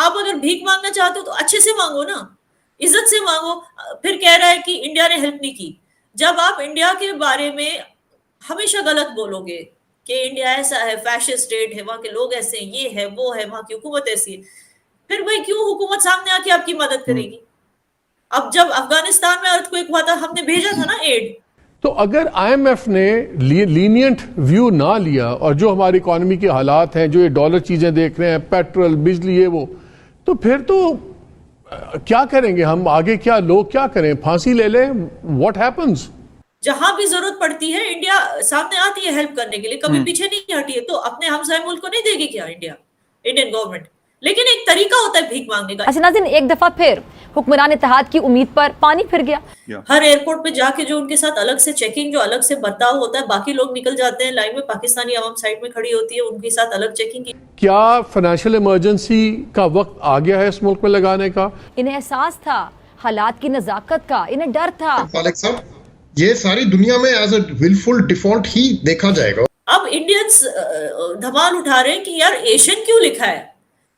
आप अगर भीख मांगना चाहते हो तो अच्छे से मांगो ना, इज्जत से मांगो। फिर कह रहा है कि इंडिया ने हेल्प नहीं की। जब आप इंडिया के बारे में हमेशा गलत बोलोगे कि इंडिया ऐसा है, फैशिस्ट स्टेट है, वहां के लोग ऐसे हैं, ये है वो है, वहां की हुकूमत ऐसी है, फिर भाई क्यों हुकूमत सामने आके आपकी मदद करेगी? अब जब अफगानिस्तान में अर्थक्वेक हुआ था, हमने भेजा था ना एड। तो अगर आईएमएफ ने लीनियंट व्यू ना लिया और जो हमारी इकोनॉमी के हालात हैं, जो ये डॉलर चीजें देख रहे हैं, पेट्रोल बिजली ये वो, तो फिर तो क्या करेंगे हम आगे? क्या लोग क्या करें? फांसी ले लें? What happens? जहां भी जरूरत पड़ती है इंडिया सामने आती है हेल्प करने के लिए, कभी पीछे नहीं हटी है। तो अपने हमसाय मुल्क को नहीं देगी क्या इंडिया, इंडियन गवर्नमेंट? लेकिन एक तरीका होता है भीख मांगने का। अच्छा नाज़रीन, एक दफा फिर हुक्मरान इत्तेहाद की उम्मीद पर पानी फिर गया। हर एयरपोर्ट पे जाके जो उनके साथ अलग से चेकिंग, जो अलग से बर्ताव होता है, बाकी लोग निकल जाते हैं लाइन में, पाकिस्तानी आवाम साइड में खड़ी होती है, उनके साथ अलग चेकिंग की। क्या फाइनेंशियल इमरजेंसी का वक्त आ गया है इस मुल्क में लगाने का? इन्हें एहसास था हालात की नजाकत का, इन्हें डर था। फालिक साहब, ये सारी दुनिया में एज अ विलफुल डिफॉल्ट ही देखा जाएगा। अब इंडियंस धमाल उठा रहे हैं कि यार एशियन क्यों लिखा है?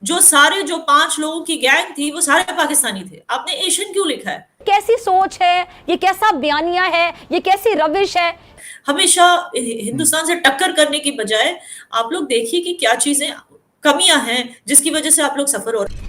जो सारे जो 5 लोगों की गैंग थी वो सारे पाकिस्तानी थे, आपने एशियन क्यों लिखा है? कैसी सोच है ये, कैसा बयानिया है ये, कैसी रविश है? हमेशा हिंदुस्तान से टक्कर करने की बजाय आप लोग देखिए कि क्या चीजें कमियां हैं जिसकी वजह से आप लोग सफर हो रहे हैं।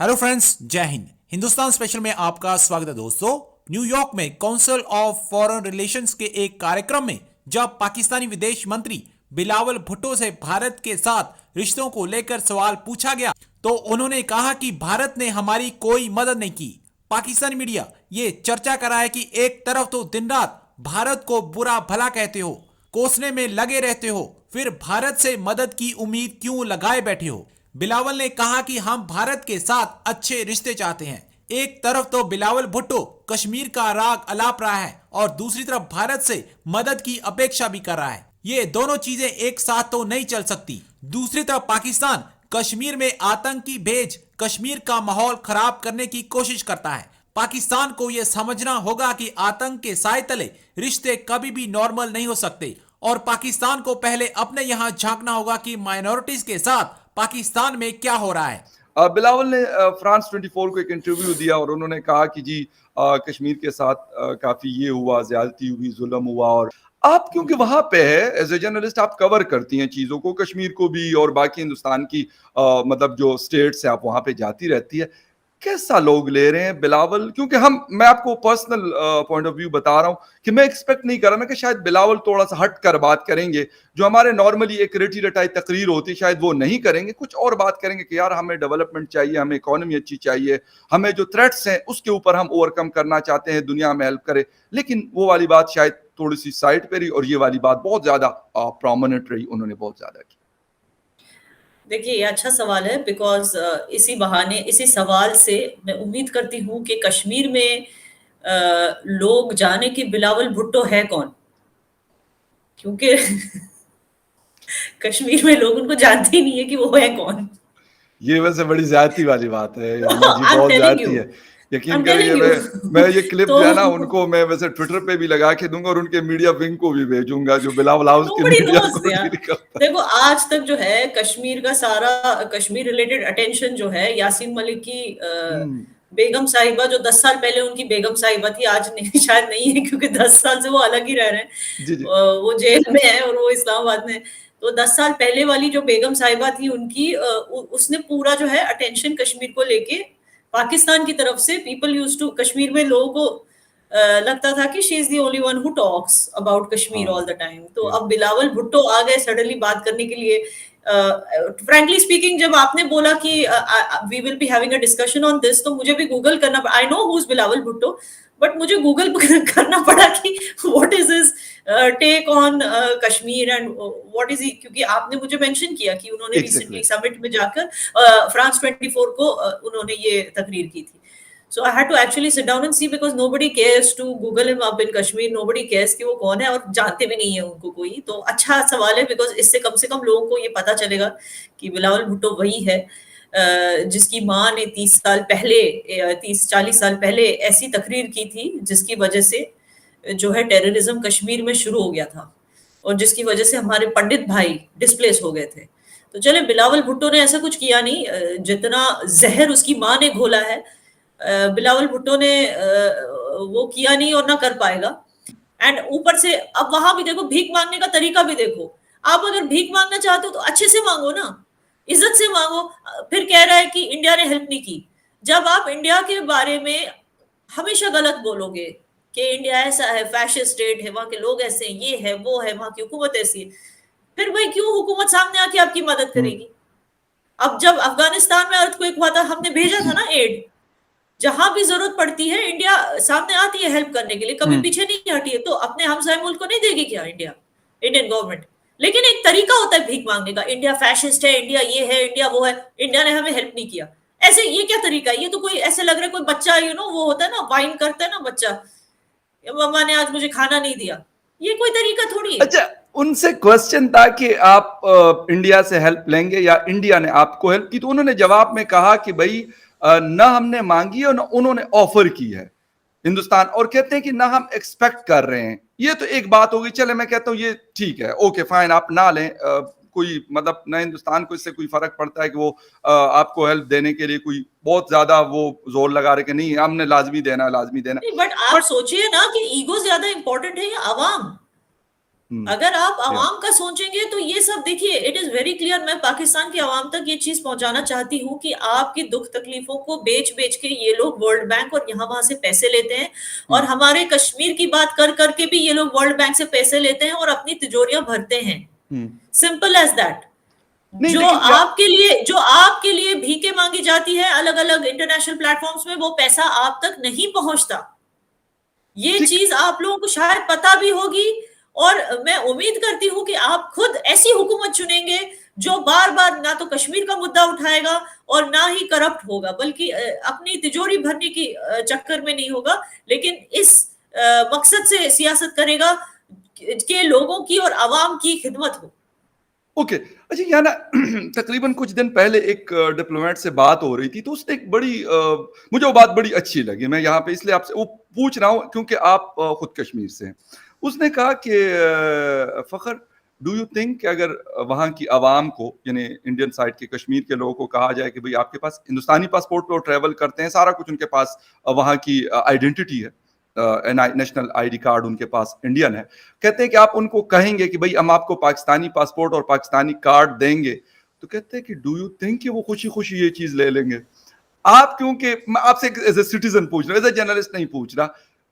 हेलो फ्रेंड्स, जय हिंद। हिंदुस्तान स्पेशल में आपका स्वागत है दोस्तों। न्यूयॉर्क में काउंसिल ऑफ फॉरेन रिलेशंस के एक कार्यक्रम में जब पाकिस्तानी विदेश मंत्री बिलावल भुट्टो से भारत के साथ रिश्तों को लेकर सवाल पूछा गया तो उन्होंने कहा कि भारत ने हमारी कोई मदद नहीं की। पाकिस्तानी मीडिया ये चर्चा कर रहा है कि एक तरफ तो दिन रात भारत को बुरा भला कहते हो, कोसने में लगे रहते हो, फिर भारत से मदद की उम्मीद क्यों लगाए बैठे हो। बिलावल ने कहा कि हम भारत के साथ अच्छे रिश्ते चाहते हैं। एक तरफ तो बिलावल भुट्टो कश्मीर का राग अलाप रहा है और दूसरी तरफ भारत से मदद की अपेक्षा भी कर रहा है। ये दोनों चीजें एक साथ तो नहीं चल सकती। दूसरी तरफ पाकिस्तान कश्मीर में आतंकी भेज कश्मीर का माहौल खराब करने की कोशिश करता है। पाकिस्तान को यह समझना होगा कि आतंक के साए तले रिश्ते कभी भी नॉर्मल नहीं हो सकते और पाकिस्तान को पहले अपने यहाँ झांकना होगा कि माइनॉरिटीज के साथ पाकिस्तान में क्या हो रहा है। बिलावल ने फ्रांस 24 को एक इंटरव्यू दिया और उन्होंने कहा कि जी कश्मीर के साथ काफी ये हुआ, ज्यादती हुई, जुल्म हुआ। और आप क्योंकि वहां पे है एज ए जर्नलिस्ट, आप कवर करती हैं चीजों को, कश्मीर को भी और बाकी हिंदुस्तान की मतलब जो स्टेट्स है, आप वहां पे जाती रहती है। कैसा लोग ले रहे हैं बिलावल? क्योंकि मैं आपको पर्सनल पॉइंट ऑफ व्यू बता रहा हूं कि मैं एक्सपेक्ट नहीं कर रहा मैं कि शायद बिलावल थोड़ा सा हट कर बात करेंगे, जो हमारे नॉर्मली एक रेटी रटाई तकरीर होती है, शायद वो नहीं करेंगे, कुछ और बात करेंगे कि यार हमें डेवलपमेंट चाहिए, हमें इकोनॉमी अच्छी चाहिए, हमें जो थ्रेट्स हैं उसके ऊपर हम ओवरकम करना चाहते हैं, दुनिया में हेल्प करे। लेकिन वो वाली बात शायद थोड़ी सी साइड पे रही और ये वाली बात बहुत ज्यादा प्रोमिनेंट रही, उन्होंने बहुत ज्यादा की। देखिए ये अच्छा सवाल है, बिकॉज इसी बहाने, इसी सवाल से मैं उम्मीद करती हूँ कि कश्मीर में लोग जाने कि बिलावल भुट्टो है कौन, क्योंकि कश्मीर में लोग उनको जानते ही नहीं है कि वो है कौन। ये वैसे बड़ी ज्यादती वाली बात है जी, I'm बहुत telling ज्यादती you. है। यकीन I'm करिए telling you. मैं ये क्लिप तो जो है ना उनको मैं वैसे ट्विटर पे भी लगा के दूंगा और उनके मीडिया विंग को भी भेजूंगा जो बिलावल हाउस के Nobody मीडिया knows को यार। डील करता है। देखो आज तक जो है कश्मीर का सारा कश्मीर रिलेटेड अटेंशन जो है यासीन मलिक की बेगम साहिबा, जो 10 साल पहले उनकी बेगम साहिबा थी, आज नहीं, शायद नहीं है क्योंकि 10 साल से वो अलग ही रह रहे हैं। जी जी वो जेल में है और वो इस्लामाबाद में। तो 10 साल पहले वाली जो बेगम साहिबा थी उनकी उसने पूरा जो है अटेंशन कश्मीर को लेके पाकिस्तान की तरफ से, पीपल यूज्ड टू, कश्मीर में लोगों को लगता था कि she is the only one who talks about Kashmir all the time. तो अब बिलावल भुट्टो आ गए सडनली बात करने के लिए। फ्रैंकली स्पीकिंग, जब आपने बोला कि we will be having a discussion on this, तो मुझे भी गूगल करना, I know who is Bilawal Bhutto, but मुझे गूगल करना पड़ा कि what is his take on Kashmir and what is he, क्योंकि आपने मुझे मेंशन किया कि उन्होंने रिसेंटली समिट में जाकर फ्रांस 24 को उन्होंने ये तकरीर की थी। So I had to actually sit down and see, because nobody cares to Google him up in Kashmir, nobody cares कि वो कौन है, और जानते भी नहीं है उनको कोई। तो अच्छा सवाल है, बिकॉज इससे कम से कम लोगों को ये पता चलेगा कि बिलावल भुट्टो वही है जिसकी माँ ने 30-40 साल पहले ऐसी तकरीर की थी जिसकी वजह से जो है टेररिज्म कश्मीर में शुरू हो गया था और जिसकी वजह से हमारे पंडित भाई डिस्प्लेस हो गए थे। तो चले बिलावल भुट्टो ने ऐसा कुछ किया नहीं, जितना जहर उसकी माँ ने घोला है बिलावल भुट्टो ने वो किया नहीं और ना कर पाएगा। एंड ऊपर से अब वहां भी देखो, भीख मांगने का तरीका भी देखो। आप अगर भीख मांगना चाहते हो तो अच्छे से मांगो ना, इज्जत से मांगो। फिर कह रहा है कि इंडिया ने हेल्प नहीं की। जब आप इंडिया के बारे में हमेशा गलत बोलोगे कि इंडिया ऐसा है, फैशिस्ट स्टेट है, वहां के लोग ऐसे हैं, ये है वो है, वहां की हुकूमत ऐसी है, फिर भाई क्यों हुकूमत सामने आके आपकी मदद करेगी? अब जब अफगानिस्तान में अर्थक्वेक हुआ था, हमने भेजा था ना एड। जहां भी जरूरत पड़ती है इंडिया सामने आती है हेल्प करने के लिए, कभी पीछे नहीं हटी है। तो अपने हमसाय मुल्क को नहीं देगी क्या इंडिया, इंडियन गवर्नमेंट? लेकिन एक तरीका होता है भीख मांगने का, इंडिया फैशिस्ट है, इंडिया ये है, इंडिया वो है, इंडिया ने हमें हेल्प नहीं किया। ऐसे ये क्या तरीका है? ये तो कोई ऐसे लग रहा है कोई बच्चा वो होता है ना, वाइन करता है ना बच्चा, मम्मा ने आज मुझे खाना नहीं दिया। ये कोई तरीका थोड़ी है। अच्छा, उनसे क्वेश्चन था कि आप इंडिया से हेल्प लेंगे या इंडिया ने आपको हेल्प की, तो उन्होंने जवाब में कहा कि भाई ना हमने मांगी है और ना उन्होंने ऑफर की है हिंदुस्तान, और कहते हैं कि ना हम एक्सपेक्ट कर रहे हैं। ये तो एक बात होगी, चले मैं कहता हूं ये ठीक है, ओके फाइन, आप ना लें, कोई मतलब ना हिंदुस्तान को इससे कोई फर्क पड़ता है कि वो आपको हेल्प देने के लिए कोई बहुत ज्यादा वो जोर लगा रहे कि नहीं हमने लाजमी देना, लाजमी देना। बट आप सोचिए ना कि ईगो ज्यादा इंपॉर्टेंट है या आवाम? अगर आप आवाम का सोचेंगे तो ये सब देखिए, इट इज वेरी क्लियर। मैं पाकिस्तान की आवाम तक ये चीज पहुंचाना चाहती हूँ कि आपकी दुख तकलीफों को बेच बेच के ये लोग वर्ल्ड बैंक और यहाँ वहां से पैसे लेते हैं, और हमारे कश्मीर की बात कर करके भी ये लोग वर्ल्ड बैंक से पैसे लेते हैं और अपनी तिजोरियां भरते हैं। Simple as that. जो आपके लिए भीखे मांगी जाती है अलग अलग इंटरनेशनल प्लेटफॉर्म्स में, वो पैसा आप तक नहीं पहुंचता। ये चीज आप लोगों को शायद पता भी होगी, और मैं उम्मीद करती हूं कि आप खुद ऐसी हुकूमत चुनेंगे जो बार बार ना तो कश्मीर का मुद्दा उठाएगा और ना ही करप्ट होगा, बल्कि अपनी तिजोरी भरने की चक्कर में नहीं होगा, लेकिन इस मकसद से सियासत करेगा कि लोगों की और आवाम की खिदमत हो। ओके अच्छा, यहाँ ना तकरीबन कुछ दिन पहले एक डिप्लोमेट से बात हो रही थी, तो उसने एक बड़ी मुझे वो बात बड़ी अच्छी लगी। मैं यहाँ पे इसलिए आपसे वो पूछ रहा हूँ क्योंकि आप खुद कश्मीर से हैं। उसने कहा कि फखर, डू यू थिंक कि अगर वहाँ की आवाम को, यानी इंडियन साइड के कश्मीर के लोगों को कहा जाए कि भाई आपके पास हिंदुस्तानी पासपोर्ट पे वो ट्रेवल करते हैं, सारा कुछ उनके पास वहाँ की आइडेंटिटी है, नेशनल आईडी कार्ड उनके पास इंडियन है, कहते हैं कि आप उनको कहेंगे कि भाई हम आपको पाकिस्तानी पासपोर्ट और पाकिस्तानी कार्ड देंगे, तो कहते हैं कि डू यू थिंक कि वो खुशी खुशी ये चीज ले लेंगे? आप, क्योंकि मैं आपसे एज ए सिटीजन पूछ रहा हूँ, एज ए जर्नलिस्ट नहीं पूछ रहा,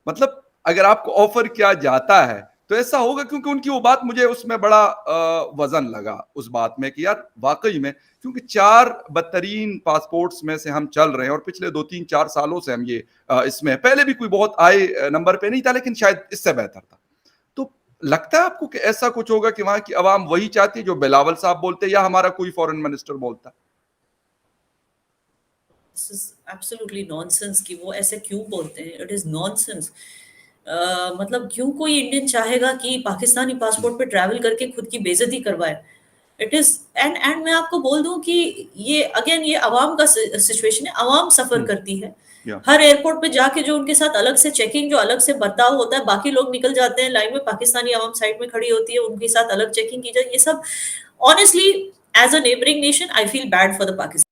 मतलब अगर आपको ऑफर किया जाता है तो ऐसा होगा? क्योंकि उनकी वो बात मुझे उसमें बड़ा वजन लगा उस बात में कि यार वाकई में, क्योंकि 4 बदतरीन पासपोर्ट्स में से हम चल रहे हैं और पिछले 2-3-4 सालों से हम ये इसमें, पहले भी कोई बहुत हाई नंबर पे नहीं था लेकिन शायद इससे बेहतर था। तो लगता है आपको कि ऐसा कुछ होगा कि वहां की आवाम वही चाहती है जो बिलावल साहब बोलते हैं या हमारा कोई फॉरेन मिनिस्टर बोलता है? एब्सोल्युटली नॉनसेंस कि वो ऐसे क्यों बोलते हैं। It is nonsense. मतलब क्यों कोई इंडियन चाहेगा कि पाकिस्तानी पासपोर्ट पे ट्रैवल करके खुद की बेइज्जती करवाए? इट इज एंड मैं आपको बोल दूं कि ये अगेन ये आवाम का सिचुएशन है, आवाम सफर करती है। हर एयरपोर्ट पे जाके जो उनके साथ अलग से चेकिंग, जो अलग से बर्ताव होता है, बाकी लोग निकल जाते हैं लाइन में, पाकिस्तानी आवाम साइड में खड़ी होती है, उनके साथ अलग चेकिंग की जाए। ये सब honestly as a neighbouring nation I feel bad for the Pakistan.